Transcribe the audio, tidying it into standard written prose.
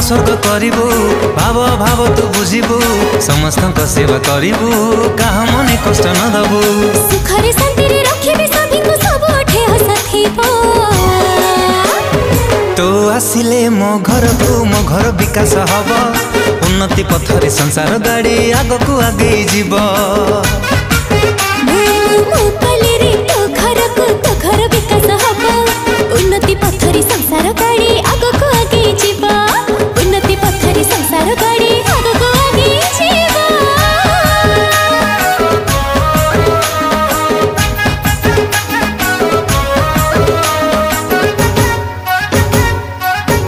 स्वर्ग करिबु भाव भाव तू बुझिबु समस्त सेवा करिबु कहा मने कष्ट न दबु सुखरे शांति रे रखिबि सभी को सब उठे हसथिबो तो आसिले मो घर विकास हब उन्नति पथरे संसार गाड़ी आगो को आगे जीव मो पले